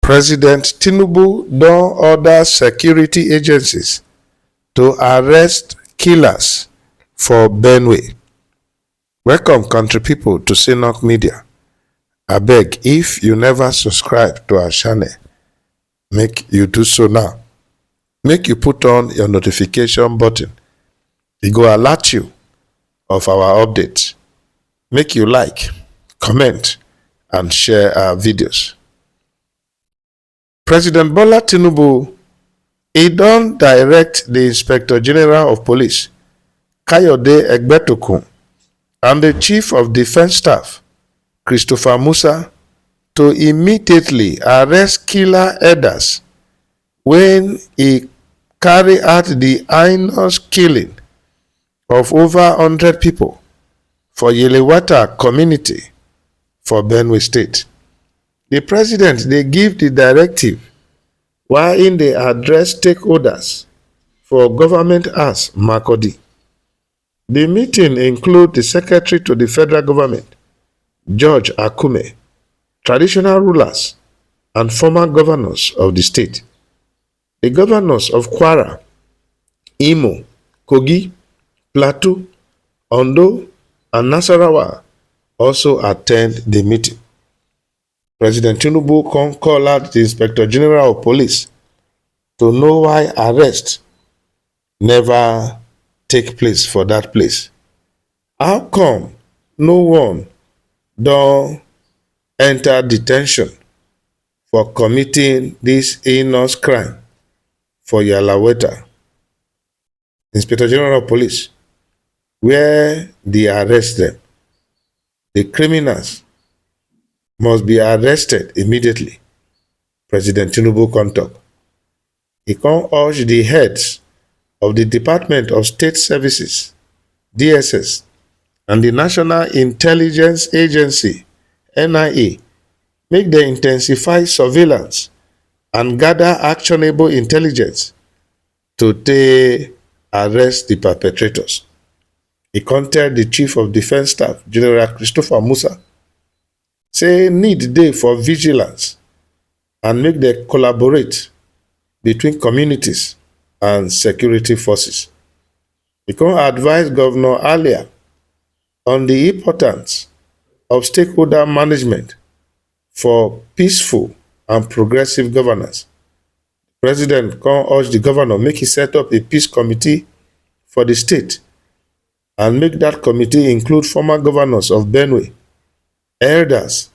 President Tinubu don order security agencies to arrest killers for Benue. Welcome country people to Synok Media. Abeg, if you never subscribe to our channel, make you do so now. Make you put on your notification button. E go alert you of our updates. Make you like, comment and share our videos. President Bola Tinubu, he don direct the Inspector General of Police, Kayode Egbetokun, and the Chief of Defence Staff, Christopher Musa, to immediately arrest killer herders when he carry out the heinous killing of over 100 people for Yelewata community for Benue State. The president they give the directive while in they address stakeholders for government as Makodi. The meeting include the secretary to the federal government, George Akume, traditional rulers and former governors of the state. The governors of Kwara, Imo, Kogi, Plateau, Ondo, and Nasarawa also attend the meeting. President Tinubu call out the Inspector General of Police to know why arrest never take place for that place. How come no one don enter detention for committing this heinous crime for Yelewata? Inspector General of Police, where they arrest them, the criminals must be arrested immediately. President Tinubu come talk. He come urge the heads of the Department of State Services, DSS, and the National Intelligence Agency, NIA, make them intensify surveillance and gather actionable intelligence to arrest the perpetrators. He contacted the Chief of Defence Staff, General Christopher Musa, say need dey for vigilance and make them collaborate between communities and security forces. He can advise Governor Alia on the importance of stakeholder management for peaceful and progressive governance. The President can urge the governor make he set up a peace committee for the state and make that committee include former governors of Benue, elders,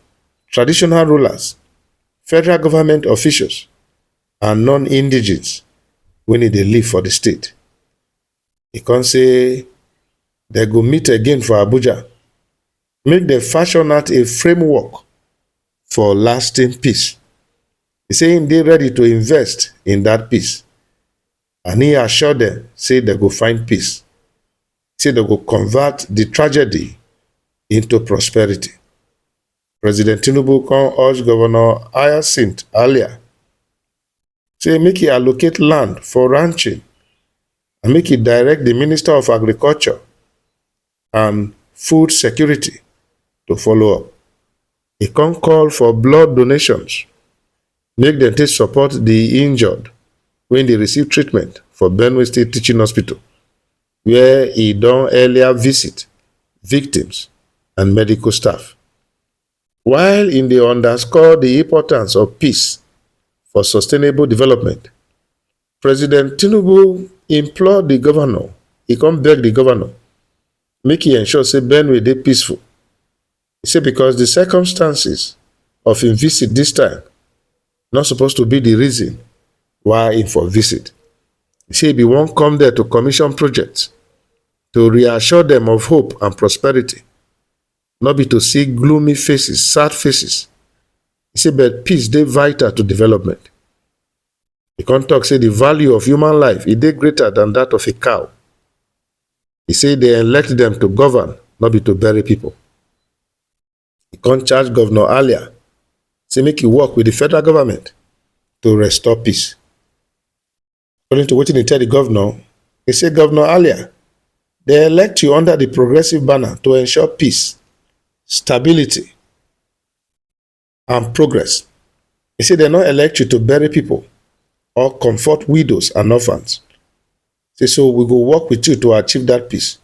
traditional rulers, federal government officials, and non-indigens when they live for the state. He can say they go meet again for Abuja, make them fashion out a framework for lasting peace. He say they ready to invest in that peace, and he assure them say they go find peace. Say they go convert the tragedy into prosperity. President Tinubu can urge Governor Hyacinth Alia say make he allocate land for ranching and make he direct the Minister of Agriculture and Food Security to follow up. He can call for blood donations, make them take support the injured when they receive treatment for Benue State Teaching Hospital, where he don earlier visit victims and medical staff. While in the underscore the importance of peace for sustainable development, President Tinubu implored the governor, he come beg the governor, make he ensure say Benue dey peaceful. He said because the circumstances of him visit this time not supposed to be the reason why him for visit. He said he won't come there to commission projects to reassure them of hope and prosperity, not be to see gloomy faces, sad faces. He said, but peace dey vital to development. He can talk say the value of human life is greater than that of a cow. He said they elect them to govern, not be to bury people. He can charge Governor Alia, say make he work with the federal government to restore peace. According to what he tell the governor, he said, Governor Alia, they elect you under the progressive banner to ensure peace, stability, and progress. He said they not elect you to bury people or comfort widows and orphans. He said, so we go work with you to achieve that peace.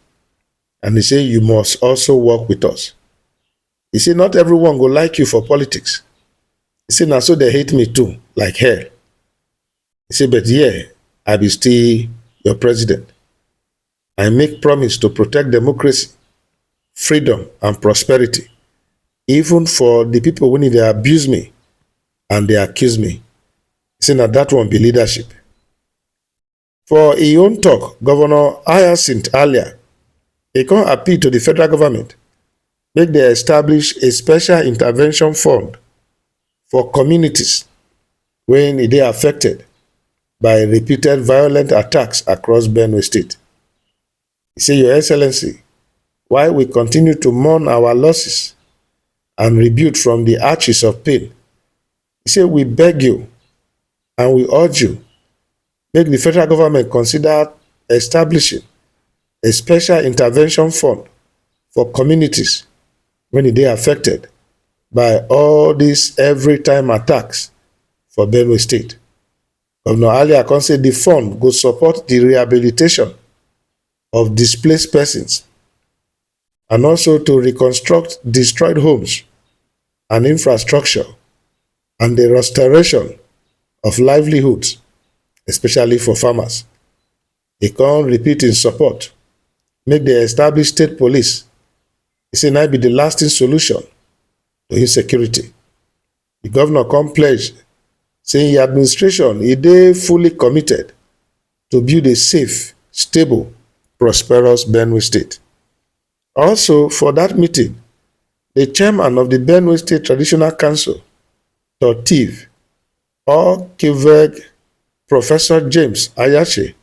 And he said, you must also work with us. He said, not everyone go like you for politics. He said, now so they hate me too, like hell. He said, but yeah, I be still your president. I make promise to protect democracy, freedom, and prosperity, even for the people when they abuse me and they accuse me. He said, now that won't be leadership. For his own talk, Governor Hyacinth earlier, he can appeal to the federal government, make they establish a special intervention fund for communities when they are affected by repeated violent attacks across Benue State. He said, Your Excellency, while we continue to mourn our losses and rebuild from the arches of pain, he said, we beg you and we urge you, make the federal government consider establishing a special intervention fund for communities when they are affected by all these every time attacks for Benue State. Governor Ali Akon said the fund will support the rehabilitation of displaced persons and also to reconstruct destroyed homes and infrastructure and the restoration of livelihoods, especially for farmers. He can repeat in support, make the established state police. He said, now be the lasting solution to insecurity. The governor can pledge, saying the administration is fully committed to build a safe, stable, prosperous Benue State. Also, for that meeting, the chairman of the Benue State Traditional Council, Tortiv, or Kiveg, Professor James Ayache,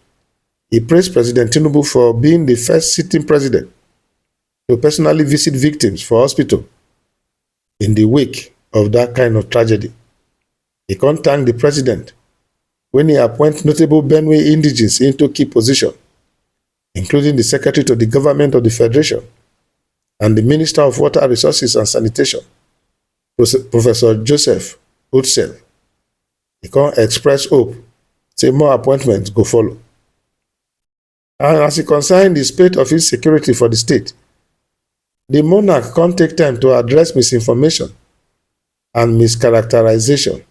he praised President Tinubu for being the first sitting president to personally visit victims for hospital in the wake of that kind of tragedy. He can thank the president when he appointed notable Benue indigenes into key positions, including the secretary to the government of the federation and the minister of water resources and sanitation, Professor Joseph Utsev. He can express hope, say more appointments go follow. And as it concerns the spate of insecurity for the state, the monarch can't take time to address misinformation and mischaracterization.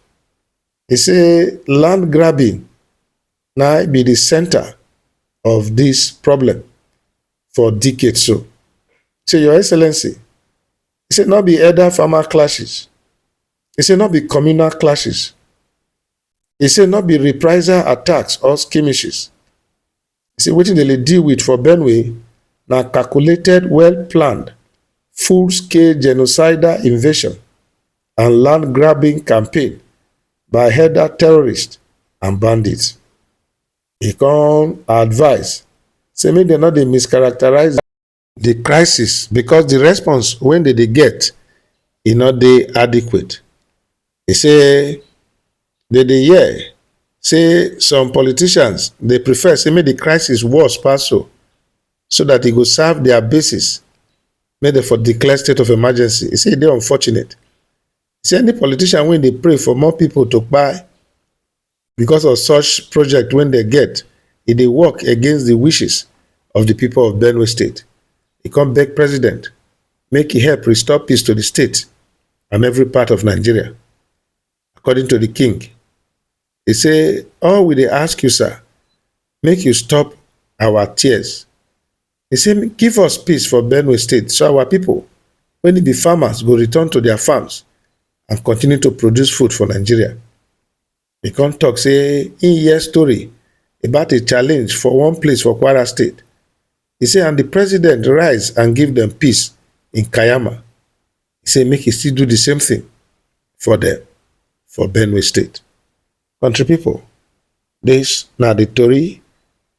He say land grabbing now be the center of this problem for decades. So, Your Excellency, he said not be elder farmer clashes. He said not be communal clashes. He said not be reprisal attacks or skirmishes. He said wetin they deal with for Benue na calculated, well-planned, full-scale genocidal invasion and land-grabbing campaign by header terrorists and bandits. He can advise, say make dem no dey mischaracterize the crisis because the response when they get e no dey adequate. He say they hear say some politicians they prefer say make the crisis worse pass so that e go serve their basis make dem for declare state of emergency. He say e dey unfortunate. He say any politician wey dey pray for more people to kpai because of such project when they get, e dey work against the wishes of the people of Benue State. He come beg president make he help restore peace to the state and every part of Nigeria. According to the king, he say, all we dey ask you, sir, make you stop our tears. He say, give us peace for Benue State so our people, when it be farmers, go return to their farms and continue to produce food for Nigeria. He come talk, say, in hear story about a challenge for one place for Kwara State. He say, and the president rise and give them peace in Kayama. He say, make he still do the same thing for them, for Benue State. Country people, this now the story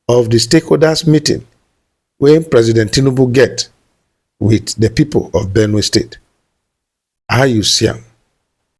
of the stakeholders meeting when President Tinubu get with the people of Benue State. How you see am?